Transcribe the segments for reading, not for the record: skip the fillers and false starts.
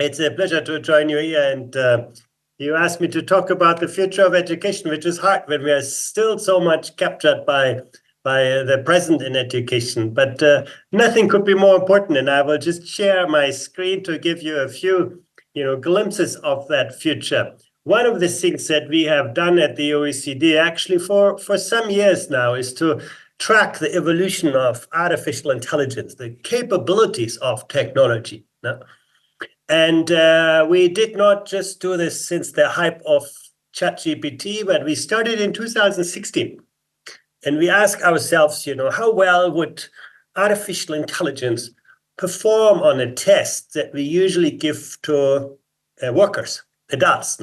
It's a pleasure to join you here. And you asked me to talk about the future of education, which is hard when we are still so much captured by the present in education. But nothing could be more important. And I will just share my screen to give you a few, glimpses of that future. One of the things that we have done at the OECD actually for some years now is to track the evolution of artificial intelligence, the capabilities of technology. And we did not just do this since the hype of ChatGPT, but we started in 2016. And we asked ourselves, how well would artificial intelligence perform on a test that we usually give to workers, adults?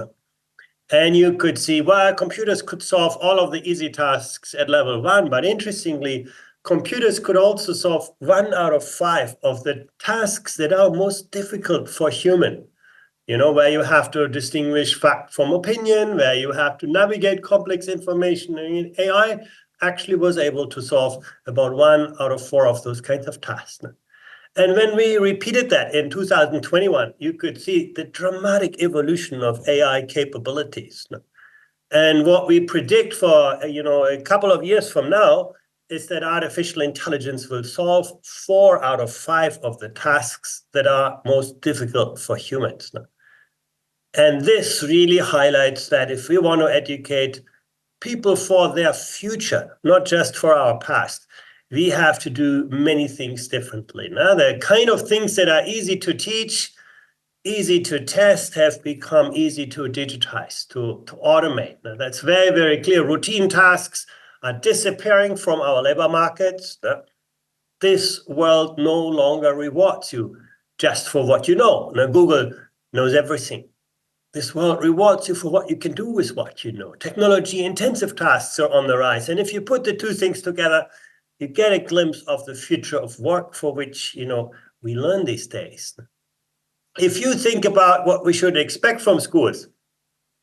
And you could see, well, computers could solve all of the easy tasks at level 1, but interestingly, computers could also solve 1 out of 5 of the tasks that are most difficult for human, where you have to distinguish fact from opinion, where you have to navigate complex information. I mean, AI actually was able to solve about 1 out of 4 of those kinds of tasks. And when we repeated that in 2021, you could see the dramatic evolution of AI capabilities. And what we predict for, a couple of years from now is that artificial intelligence will solve 4 out of 5 of the tasks that are most difficult for humans. And this really highlights that if we want to educate people for their future, not just for our past, we have to do many things differently. Now, the kind of things that are easy to teach, easy to test, have become easy to digitize, to automate. Now, that's very, very clear. Routine tasks are disappearing from our labor markets. This world no longer rewards you just for what you know. Now, Google knows everything. This world rewards you for what you can do with what you know. Technology-intensive tasks are on the rise. And if you put the two things together, you get a glimpse of the future of work for which, we learn these days. If you think about what we should expect from schools,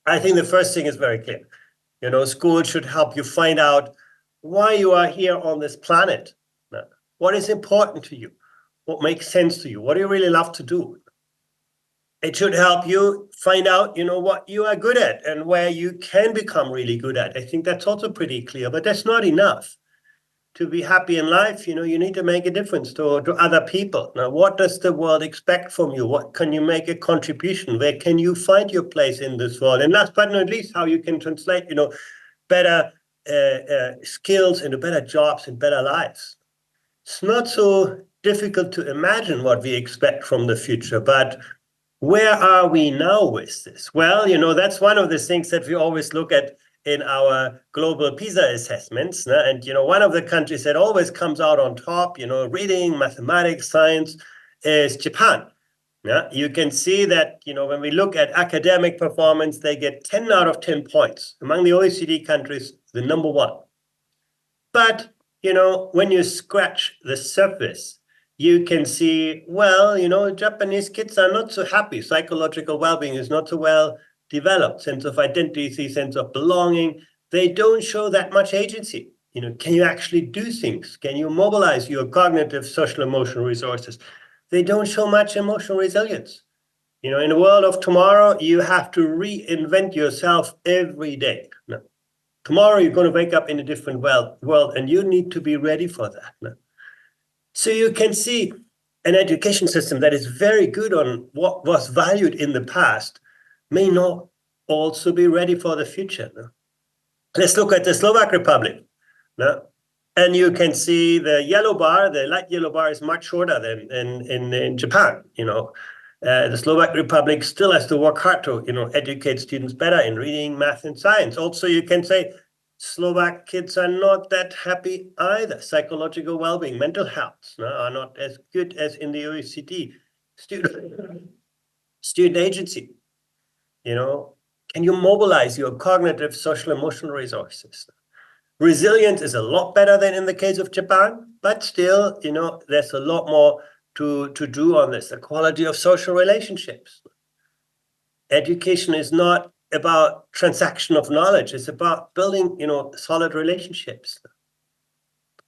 I think the first thing is very clear. School should help you find out why you are here on this planet. What is important to you? What makes sense to you? What do you really love to do? It should help you find out, what you are good at and where you can become really good at. I think that's also pretty clear, but that's not enough. To be happy in life, you need to make a difference to other people. Now, what does the world expect from you? What can you make a contribution? Where can you find your place in this world? And last but not least, how you can translate, better skills into better jobs and better lives. It's not so difficult to imagine what we expect from the future, but where are we now with this? Well, that's one of the things that we always look at in our global PISA assessments. And, one of the countries that always comes out on top, reading, mathematics, science, is Japan. You can see that, when we look at academic performance, they get 10 out of 10 points. Among the OECD countries, the number 1. But, when you scratch the surface, you can see, well, Japanese kids are not so happy. Psychological well-being is not so well developed. Sense of identity, sense of belonging. They don't show that much agency. Can you actually do things? Can you mobilize your cognitive, social, emotional resources? They don't show much emotional resilience. In the world of tomorrow, you have to reinvent yourself every day. Tomorrow, you're going to wake up in a different world, and you need to be ready for that. So you can see an education system that is very good on what was valued in the past may not also be ready for the future. Let's look at the Slovak Republic. And you can see the yellow bar, the light yellow bar is much shorter than in Japan. The Slovak Republic still has to work hard to educate students better in reading, math, and science. Also, you can say Slovak kids are not that happy either. Psychological well-being, mental health are not as good as in the OECD. Student agency. Can you mobilize your cognitive, social, emotional resources? Resilience is a lot better than in the case of Japan, but still, there's a lot more to do on this. The quality of social relationships. Education is not about transaction of knowledge. It's about building, solid relationships.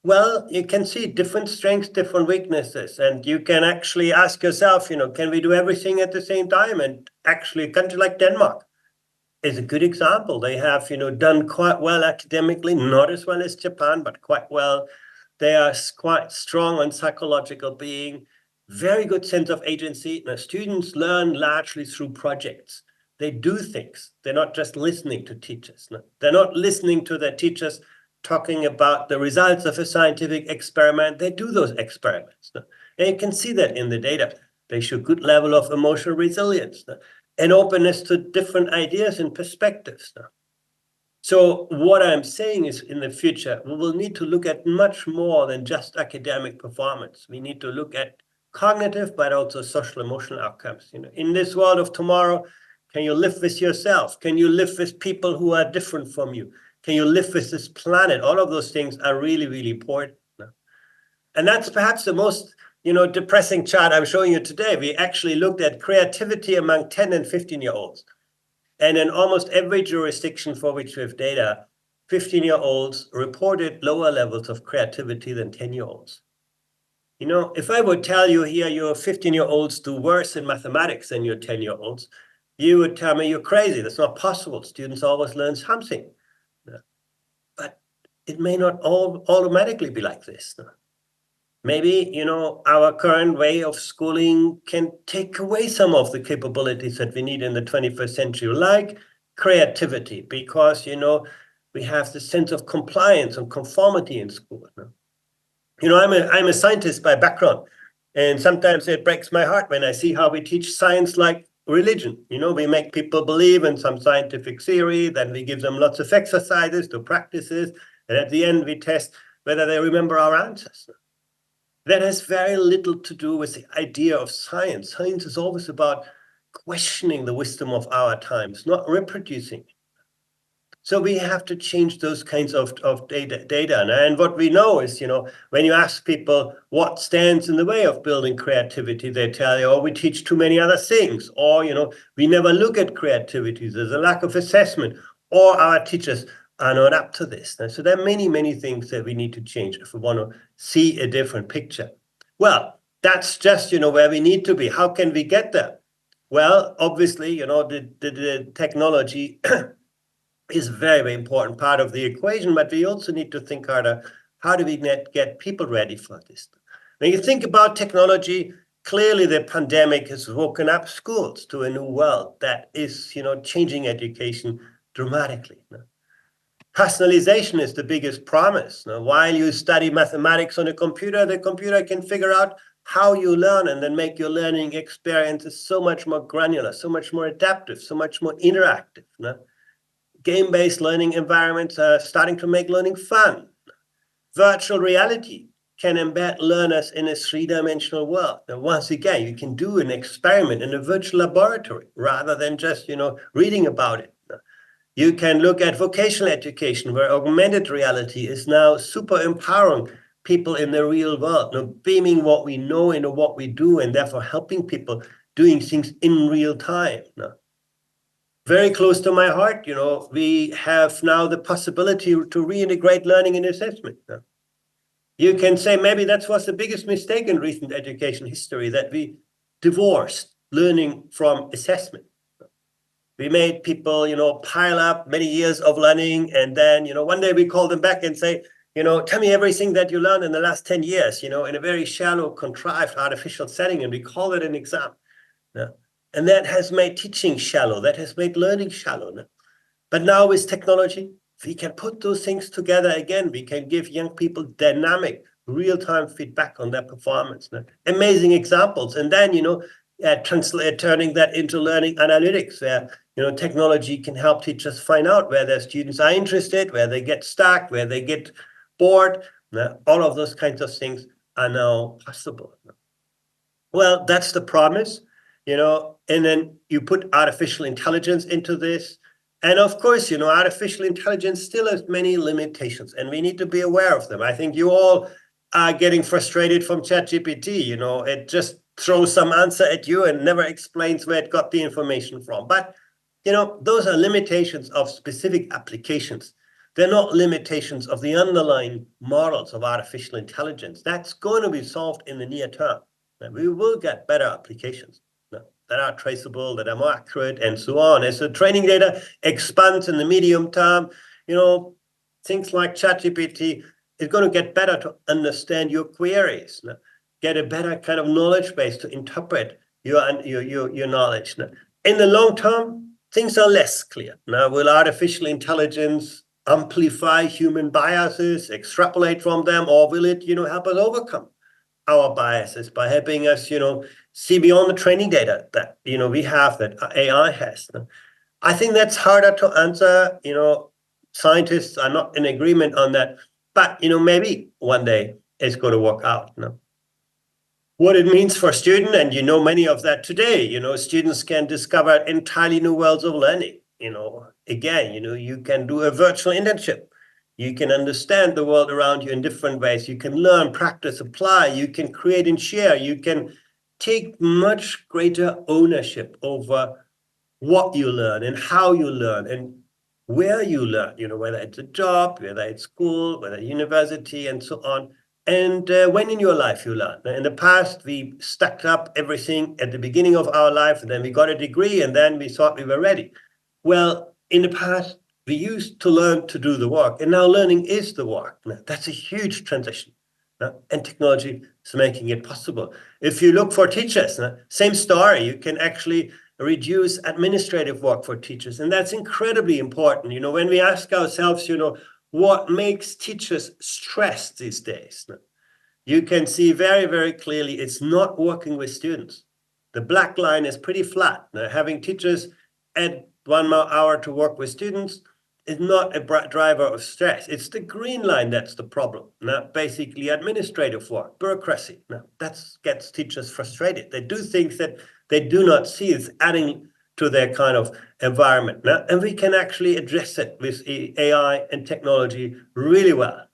Well, you can see different strengths, different weaknesses, and you can actually ask yourself, can we do everything at the same time? And actually, a country like Denmark is a good example. They have, done quite well academically, not as well as Japan, but quite well. They are quite strong on psychological being, very good sense of agency. Now, students learn largely through projects. They do things. They're not just listening to teachers. No. They're not listening to their teachers talking about the results of a scientific experiment. They do those experiments. No. And you can see that in the data. They show good level of emotional resilience. No, and openness to different ideas and perspectives. So what I'm saying is in the future, we will need to look at much more than just academic performance. We need to look at cognitive, but also social emotional outcomes. In this world of tomorrow, can you live with yourself? Can you live with people who are different from you? Can you live with this planet? All of those things are really, really important. And that's perhaps the most depressing chart I'm showing you today. We actually looked at creativity among 10 and 15-year-olds. And in almost every jurisdiction for which we have data, 15-year-olds reported lower levels of creativity than 10-year-olds. If I would tell you here your 15-year-olds do worse in mathematics than your 10-year-olds, you would tell me you're crazy. That's not possible. Students always learn something. But it may not all automatically be like this. Maybe, our current way of schooling can take away some of the capabilities that we need in the 21st century, like creativity, because, we have the sense of compliance and conformity in school. I'm a scientist by background, and sometimes it breaks my heart when I see how we teach science like religion. We make people believe in some scientific theory, then we give them lots of exercises to practices, and at the end we test whether they remember our answers. That has very little to do with the idea of science. Science is always about questioning the wisdom of our times, not reproducing. So we have to change those kinds of data. And what we know is, when you ask people what stands in the way of building creativity, they tell you, oh, we teach too many other things, or, we never look at creativity. There's a lack of assessment, or our teachers are not up to this. And so there are many, many things that we need to change if we want to see a different picture. Well, that's just, where we need to be. How can we get there? Well, obviously, the technology is a very, very important part of the equation, but we also need to think harder, how do we get people ready for this? When you think about technology, clearly the pandemic has woken up schools to a new world that is, changing education dramatically. Personalization is the biggest promise. Now, while you study mathematics on a computer, the computer can figure out how you learn and then make your learning experiences so much more granular, so much more adaptive, so much more interactive. Game-based learning environments are starting to make learning fun. Virtual reality can embed learners in a three-dimensional world. Now, once again, you can do an experiment in a virtual laboratory rather than just, reading about it. You can look at vocational education, where augmented reality is now super empowering people in the real world, beaming what we know into what we do, and therefore helping people doing things in real time. Very close to my heart, we have now the possibility to reintegrate learning and assessment. You can say maybe that was the biggest mistake in recent education history, that we divorced learning from assessment. We made people, pile up many years of learning, and then, one day we call them back and say, tell me everything that you learned in the last 10 years, in a very shallow, contrived, artificial setting, and we call it an exam. And that has made teaching shallow, that has made learning shallow. But now with technology, we can put those things together again. We can give young people dynamic, real-time feedback on their performance. Amazing examples. And then, turning that into learning analytics, where technology can help teachers find out where their students are interested, where they get stuck, where they get bored. All of those kinds of things are now possible. Well, that's the promise, and then you put artificial intelligence into this. And of course, artificial intelligence still has many limitations, and we need to be aware of them. I think you all are getting frustrated from ChatGPT. It just throws some answer at you and never explains where it got the information from. But, those are limitations of specific applications They're not limitations of the underlying models of artificial intelligence. That's going to be solved in the near term. We will get better applications that are traceable, that are more accurate, and so on. As the training data expands in the medium term, things like ChatGPT is going to get better to understand your queries, get a better kind of knowledge base to interpret your knowledge. In the long term, things are less clear. Now, will artificial intelligence amplify human biases, extrapolate from them, or will it, help us overcome our biases by helping us, see beyond the training data that, we have, that AI has? I think that's harder to answer. Scientists are not in agreement on that, but, maybe one day it's going to work out. What it means for students, and many of that today, students can discover entirely new worlds of learning. Again, you can do a virtual internship. You can understand the world around you in different ways. You can learn, practice, apply. You can create and share. You can take much greater ownership over what you learn and how you learn and where you learn, whether it's a job, whether it's school, whether university, and so on. And when in your life you learn. In the past, we stacked up everything at the beginning of our life, and then we got a degree, and then we thought we were ready. Well, in the past, we used to learn to do the work, and now learning is the work. Now, that's a huge transition, and technology is making it possible. If you look for teachers, same story. You can actually reduce administrative work for teachers, and that's incredibly important. When we ask ourselves, what makes teachers stressed these days, you can see very, very clearly it's not working with students. The black line is pretty flat. Having teachers add 1 hour to work with students is not a driver of stress. It's the green line that's the problem. Basically administrative work, bureaucracy. That gets teachers frustrated. They do things that they do not see as adding to their kind of environment. And we can actually address it with AI and technology really well.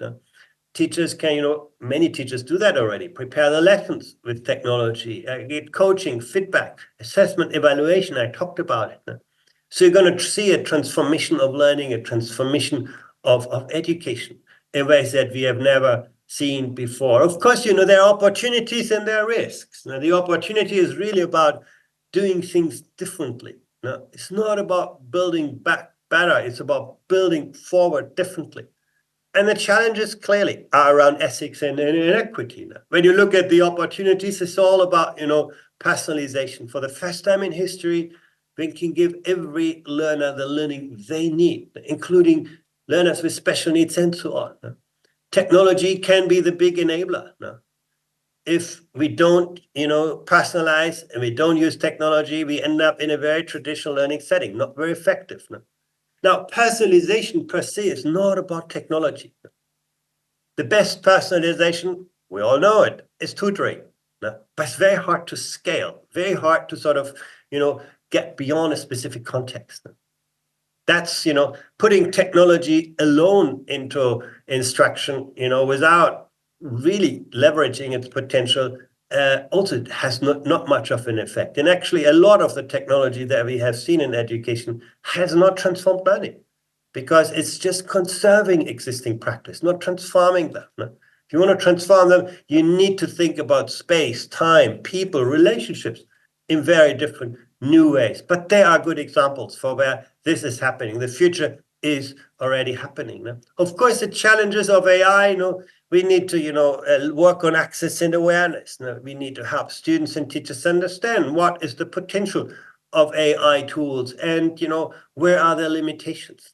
Teachers can, many teachers do that already, prepare the lessons with technology, get coaching, feedback, assessment, evaluation. I talked about it. So you're going to see a transformation of learning, a transformation of education in ways that we have never seen before. Of course, there are opportunities and there are risks. Now, the opportunity is really about doing things differently. It's not about building back better. It's about building forward differently. And the challenges clearly are around ethics and inequity. When you look at the opportunities, it's all about, personalization. For the first time in history, we can give every learner the learning they need, including learners with special needs and so on. Technology can be the big enabler. If we don't, personalize and we don't use technology, we end up in a very traditional learning setting, not very effective. Now, personalization per se is not about technology. The best personalization, we all know it, is tutoring. But it's very hard to scale, very hard to sort of, get beyond a specific context. That's, putting technology alone into instruction, without really leveraging its potential, also has not much of an effect. And actually, a lot of the technology that we have seen in education has not transformed learning because it's just conserving existing practice, not transforming them. If you want to transform them, you need to think about space, time, people, relationships in very different new ways. But there are good examples for where this is happening. The future is already happening. Of course, the challenges of AI, we need to, work on access and awareness. We need to help students and teachers understand what is the potential of AI tools and, where are their limitations.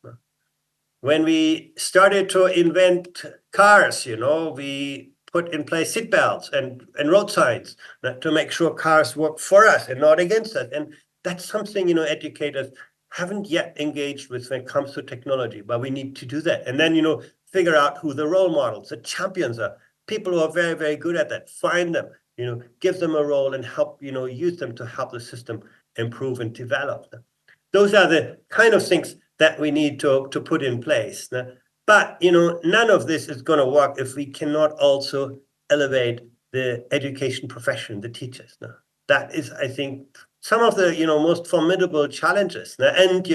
When we started to invent cars, we put in place seatbelts and road signs to make sure cars work for us and not against us. And that's something, educators haven't yet engaged with when it comes to technology, but we need to do that. And then, figure out who the role models, the champions are, people who are very, very good at that, find them, give them a role and help, use them to help the system improve and develop. Those are the kind of things that we need to put in place. But, none of this is going to work if we cannot also elevate the education profession, the teachers. That is, I think, some of the, most formidable challenges. And,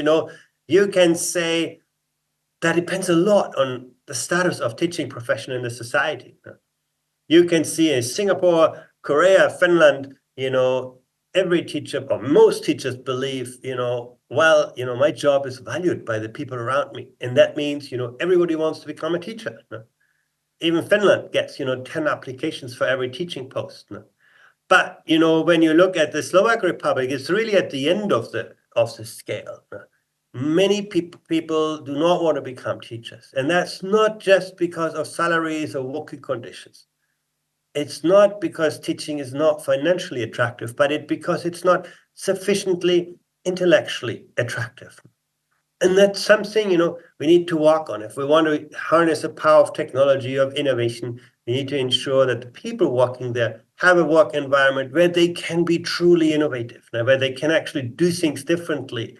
you can say that depends a lot on the status of teaching profession in the society. You can see in Singapore, Korea, Finland, every teacher or most teachers believe, well, my job is valued by the people around me. And that means, everybody wants to become a teacher. Even Finland gets, 10 applications for every teaching post. But, when you look at the Slovak Republic, it's really at the end of the scale. Many people do not want to become teachers. And that's not just because of salaries or working conditions. It's not because teaching is not financially attractive, but because it's not sufficiently intellectually attractive. And that's something, we need to work on. If we want to harness the power of technology, of innovation, we need to ensure that the people working there have a work environment where they can be truly innovative, where they can actually do things differently,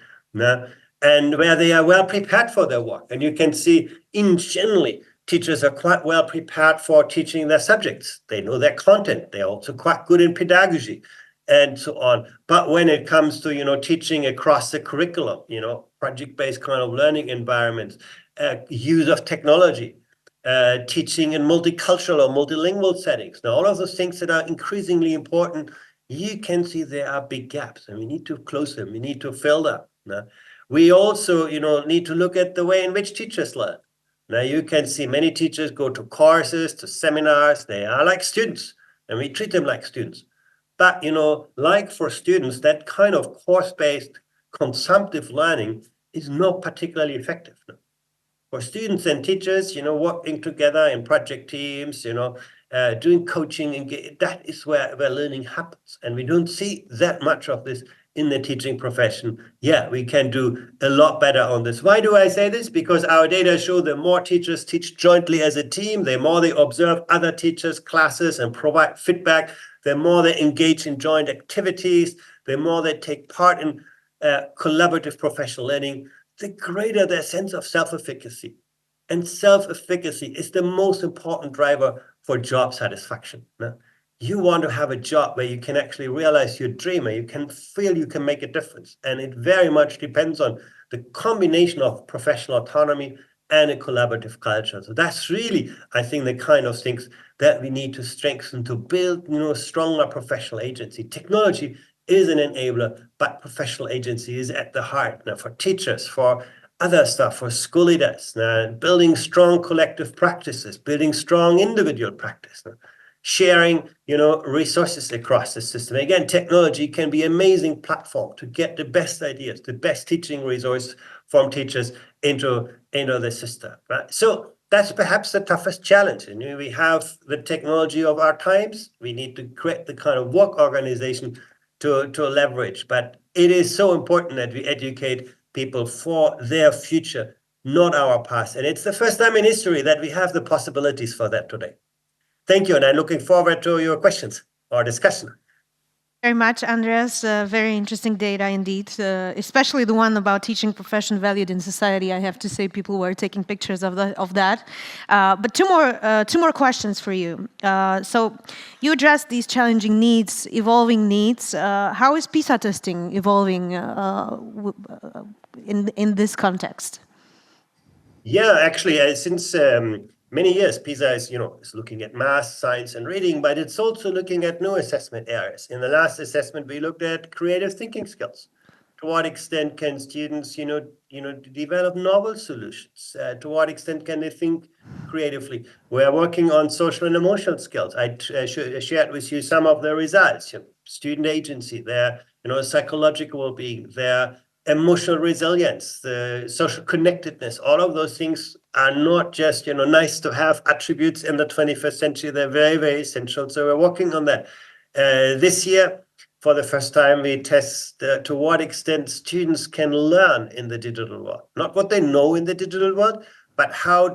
and where they are well prepared for their work. And you can see, in generally, teachers are quite well prepared for teaching their subjects. They know their content. They're also quite good in pedagogy and so on. But when it comes to, teaching across the curriculum, project-based kind of learning environments, use of technology, teaching in multicultural or multilingual settings. Now, all of those things that are increasingly important, you can see there are big gaps, and we need to close them. We need to fill them. We also, need to look at the way in which teachers learn. Now, you can see many teachers go to courses, to seminars. They are like students, and we treat them like students. But, like for students, that kind of course-based consumptive learning is not particularly effective. For students and teachers, working together in project teams, doing coaching, that is where learning happens. And we don't see that much of this in the teaching profession. Yeah, we can do a lot better on this. Why do I say this? Because our data show that more teachers teach jointly as a team, the more they observe other teachers' classes and provide feedback, the more they engage in joint activities, the more they take part in collaborative professional learning, the greater their sense of self-efficacy. And self-efficacy is the most important driver for job satisfaction. You want to have a job where you can actually realize your dream, where you can feel you can make a difference. And it very much depends on the combination of professional autonomy and a collaborative culture. So that's really, I think, the kind of things that we need to strengthen to build, stronger professional agency. Technology is an enabler, but professional agency is at the heart. Now, for teachers, for other stuff, for school leaders, building strong collective practices, building strong individual practice, sharing, resources across the system. Again, technology can be an amazing platform to get the best ideas, the best teaching resource from teachers into the system. Right? So that's perhaps the toughest challenge. We have the technology of our times. We need to create the kind of work organization to leverage. But it is so important that we educate people for their future, not our past. And it's the first time in history that we have the possibilities for that today. Thank you, and I'm looking forward to your questions or discussion. Very much, Andreas. Very interesting data indeed, especially the one about teaching profession valued in society. I have to say, people were taking pictures of that. But two more questions for you. So, you addressed these challenging needs, evolving needs. How is PISA testing evolving in this context? Yeah, actually, since many years, PISA is looking at math, science, and reading, but it's also looking at new assessment areas. In the last assessment, we looked at creative thinking skills. To what extent can students, develop novel solutions? To what extent can they think creatively? We are working on social and emotional skills. I shared with you some of the results. Student agency, their psychological well-being, their emotional resilience, the social connectedness, all of those things are not just, nice to have attributes in the 21st century. They're very, very essential. So we're working on that. This year, for the first time, we test to what extent students can learn in the digital world. Not what they know in the digital world, but how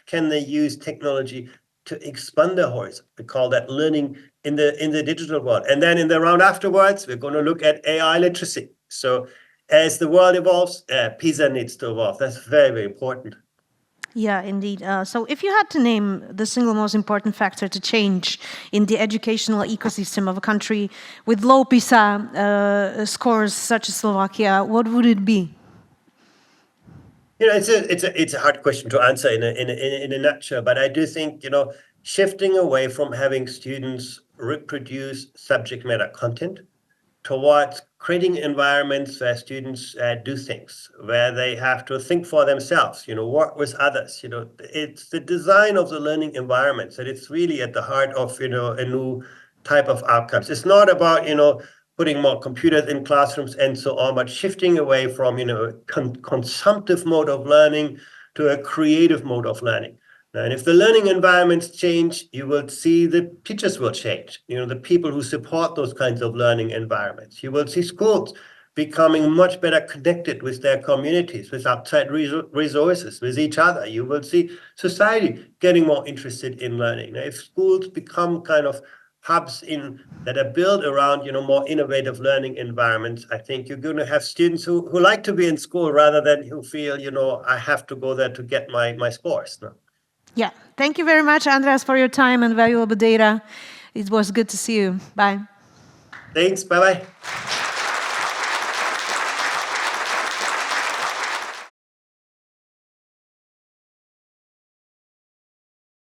can they use technology to expand their horizon. We call that learning in the digital world. And then in the round afterwards, we're going to look at AI literacy. So as the world evolves, PISA needs to evolve. That's very, very important. Yeah, indeed. So if you had to name the single most important factor to change in the educational ecosystem of a country with low PISA scores such as Slovakia, what would it be? It's a hard question to answer in a nutshell, but I do think, shifting away from having students reproduce subject matter content towards creating environments where students do things, where they have to think for themselves, work with others. It's the design of the learning environments that it's really at the heart of, a new type of outcomes. It's not about, putting more computers in classrooms and so on, but shifting away from, a consumptive mode of learning to a creative mode of learning. And if the learning environments change, you will see the teachers will change, the people who support those kinds of learning environments. You will see schools becoming much better connected with their communities, with outside resources, with each other. You will see society getting more interested in learning. Now, if schools become kind of hubs that are built around, more innovative learning environments, I think you're going to have students who like to be in school rather than who feel, I have to go there to get my scores. No? Yeah. Thank you very much, Andreas, for your time and valuable data. It was good to see you. Bye. Thanks. Bye-bye.